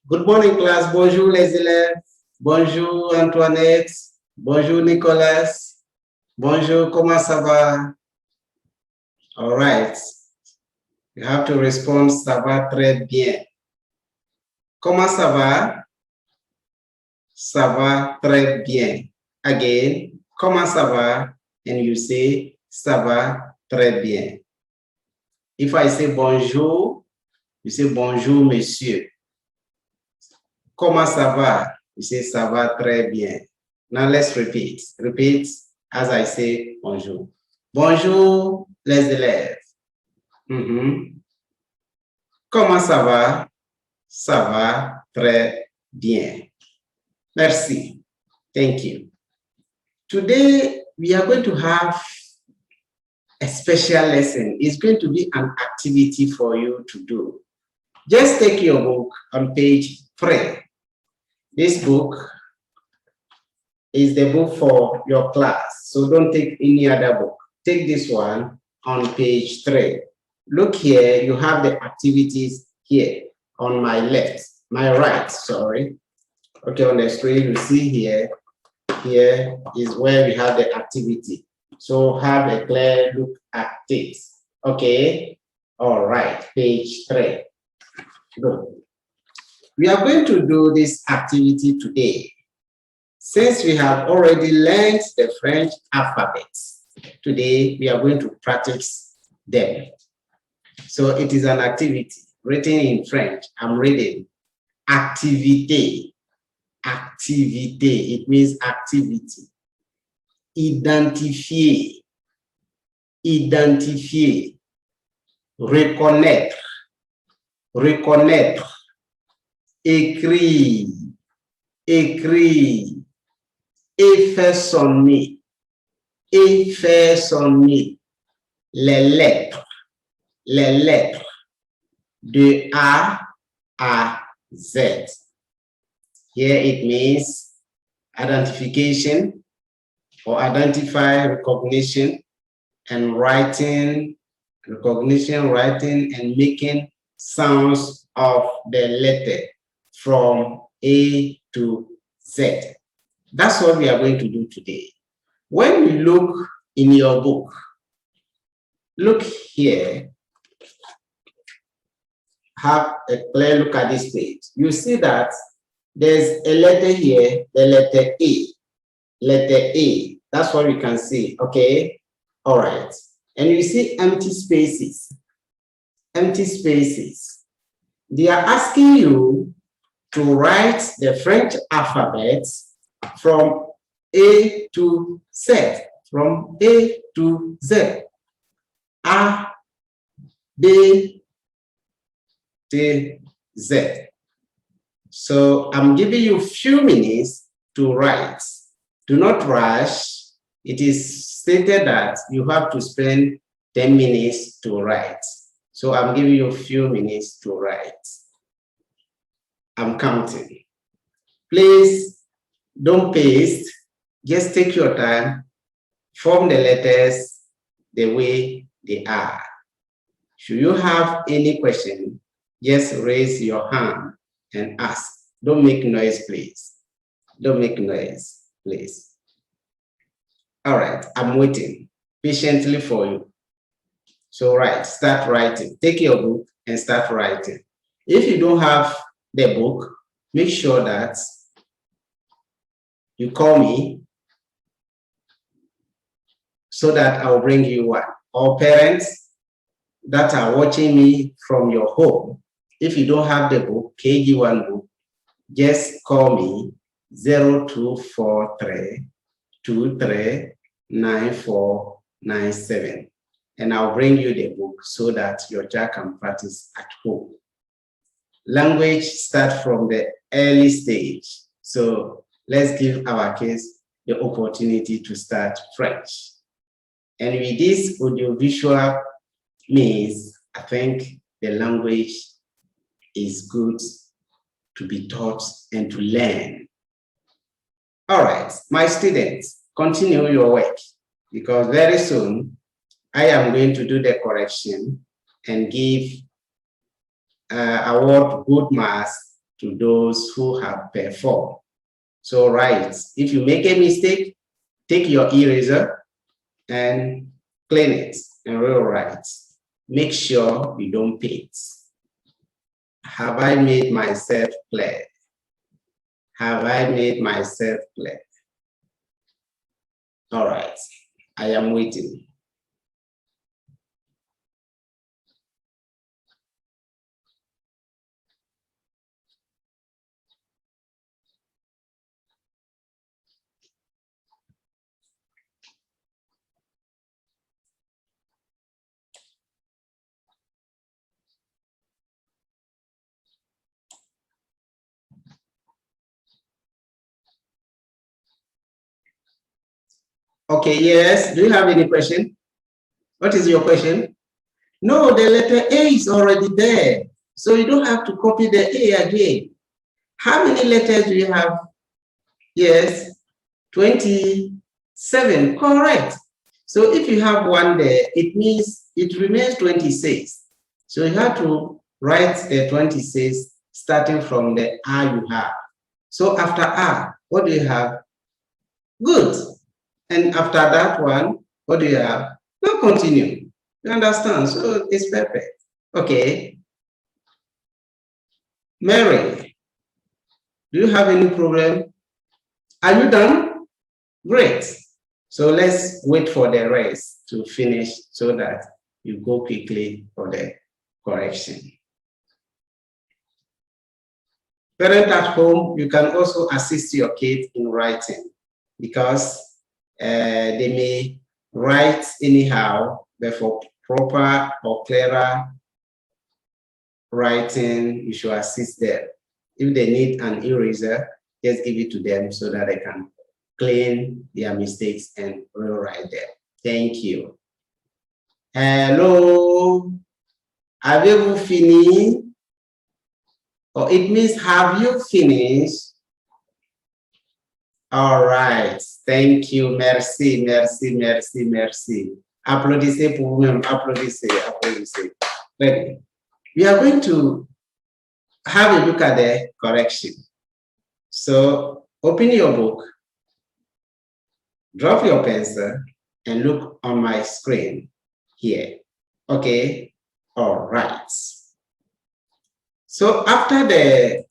Good morning, class. Bonjour, les élèves. Bonjour, Antoinette. Bonjour, Nicolas. Bonjour, comment ça va? All right. You have to respond, ça va très bien. Comment ça va? Ça va très bien. Again, comment ça va? And you say, ça va très bien. If I say bonjour, you say bonjour, monsieur. Comment ça va? You say, ça va très bien. Now let's repeat. Repeat as I say bonjour. Bonjour, les élèves. Comment ça va? Ça va très bien. Merci. Thank you. Today, we are going to have a special lesson. It's going to be an activity for you to do. Just take your book on page 3. This book is the book for your class, so don't take any other book. Take this one on page 3. Look here, you have the activities here on my left, my right, sorry. Okay, on the screen, you see here is where we have the activity. So have a clear look at this. Okay, all right, page 3. Good. We are going to do this activity today. Since we have already learned the French alphabets, today we are going to practice them. So it is an activity written in French. I'm reading activité. Activité, it means activity. Identifier. Identifier. Reconnaître. Reconnaître. Écrire. Écrire. Et faire sonner. Et faire sonner. Les lettres. Les lettres. De A à Z. Here it means identification or identify, recognition, and writing, recognition, writing, and making sounds of the letter from A to Z. That's what we are going to do today. When we look in your book, look here, have a clear look at this page. You see that there's a letter here, the letter A. Letter A. That's what we can see. Okay. All right. And you see empty spaces. Empty spaces. They are asking you to write the French alphabet from A to Z. From A to Z. A, B, T, Z. So I'm giving you a few minutes to write. Do not rush. It is stated that you have to spend 10 minutes to write. So I'm giving you a few minutes to write. I'm counting. Please don't paste. Just take your time. Form the letters the way they are. Should you have any question, just raise your hand and ask. Don't make noise, please. Don't make noise, please. All right, I'm waiting patiently for you. So start writing. Take your book and start writing. If you don't have the book, make sure that you call me so that I'll bring you one. Or parents that are watching me from your home, if you don't have the book, KG1 book, just call me 0243 239497 and I'll bring you the book so that your child can practice at home. Language starts from the early stage. So let's give our kids the opportunity to start French. And with this audiovisual means, I think the language is good to be taught and to learn. All right, my students, continue your work because very soon I am going to do the correction and give award good marks to those who have performed. So write. If you make a mistake, take your eraser and clean it and rewrite. Make sure you don't paint. Have I made myself clear? Have I made myself clear? All right, I am waiting. Okay, yes. Do you have any question? What is your question? No, the letter A is already there. So you don't have to copy the A again. How many letters do you have? Yes, 27, correct. So if you have one there, it means it remains 26. So you have to write the 26 starting from the R you have. So after R, what do you have? Good. And after that one, what do you have? Now continue. You understand? So it's perfect. Okay. Mary, do you have any problem? Are you done? Great. So let's wait for the rest to finish so that you go quickly for the correction. Parent at home, you can also assist your kids in writing because they may write anyhow, but for proper or clearer writing, you should assist them. If they need an eraser, just give it to them so that they can clean their mistakes and rewrite them. Thank you. Hello, avez-vous fini? Or it means, have you finished? All right, thank you, merci, merci, merci, merci. Applaudissez pour vous-même, applaudissez, applaudissez. Ready? We are going to have a look at the correction. So open your book, drop your pencil, and look on my screen here. Okay, all right. So after the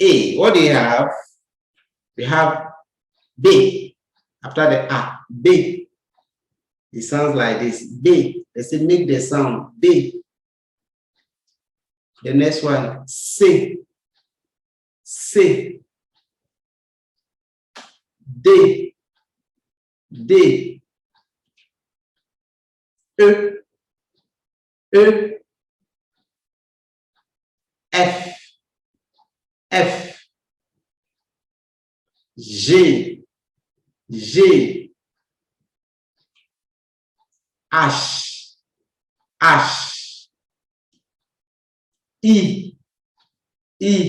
A, what do you have? We have B. After the A, B. It sounds like this, B. They say make the sound, B. The next one, C. C. D. D. E. E. F. F. G. G. H. H. I. I.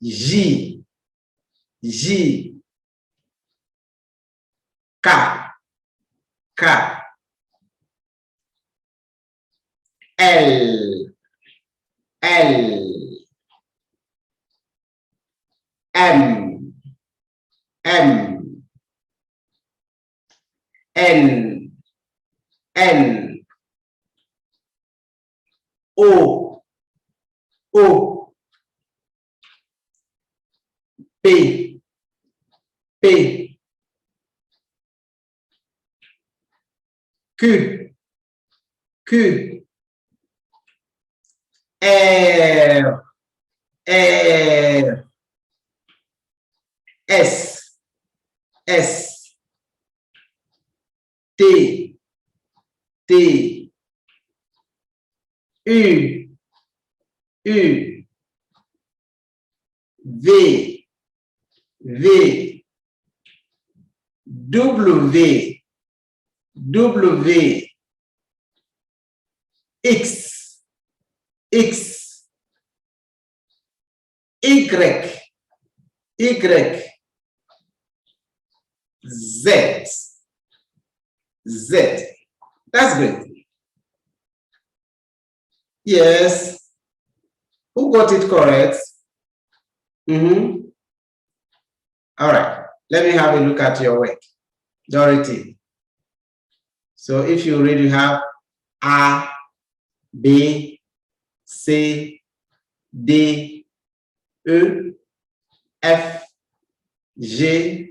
J. J. K. K. L. L. M. M. N. N. O. O. P. P. Q. Q. R. R. S. S. T. T. U. U. V. V. W. W. X. X. Y. Y. Z. Z. That's great. Yes. Who got it correct? All right, let me have a look at your work. Dorothy. So if you read, you have A, B, C, D, E, F, G,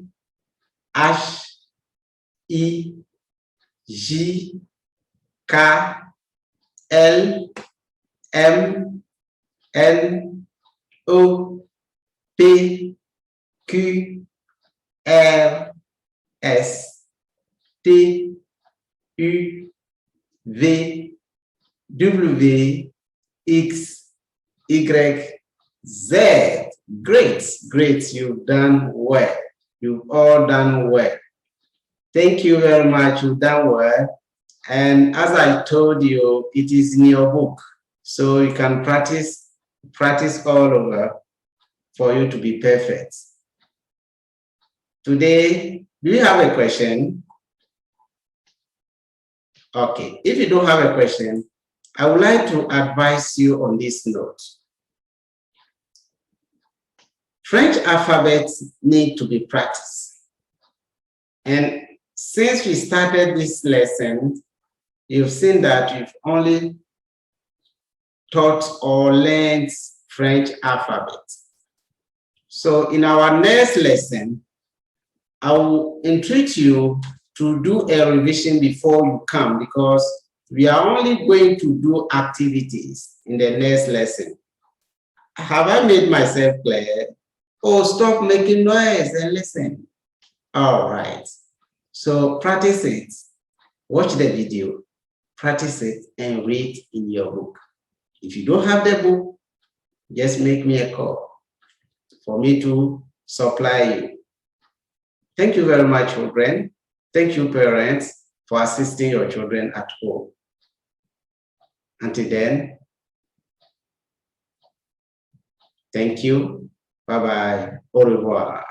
H, I, J, K, L, M, N, O, P, Q, R, S, T, U, V, W, X, Y, Z. Great, great. You've done well. You've all done well. Thank you very much. You've done well. And as I told you, it is in your book. So you can practice all over for you to be perfect. Today, do you have a question? Okay, if you don't have a question, I would like to advise you on this note. French alphabets need to be practiced. And since we started this lesson, you've seen that you've only taught or learned French alphabet. So in our next lesson, I will entreat you to do a revision before you come, because we are only going to do activities in the next lesson. Have I made myself clear? Oh, stop making noise and listen. All right. So practice it. Watch the video, practice it, and read in your book. If you don't have the book, just make me a call for me to supply you. Thank you very much, children. Thank you, parents, for assisting your children at home. Until then, thank you. Bye-bye. Au revoir.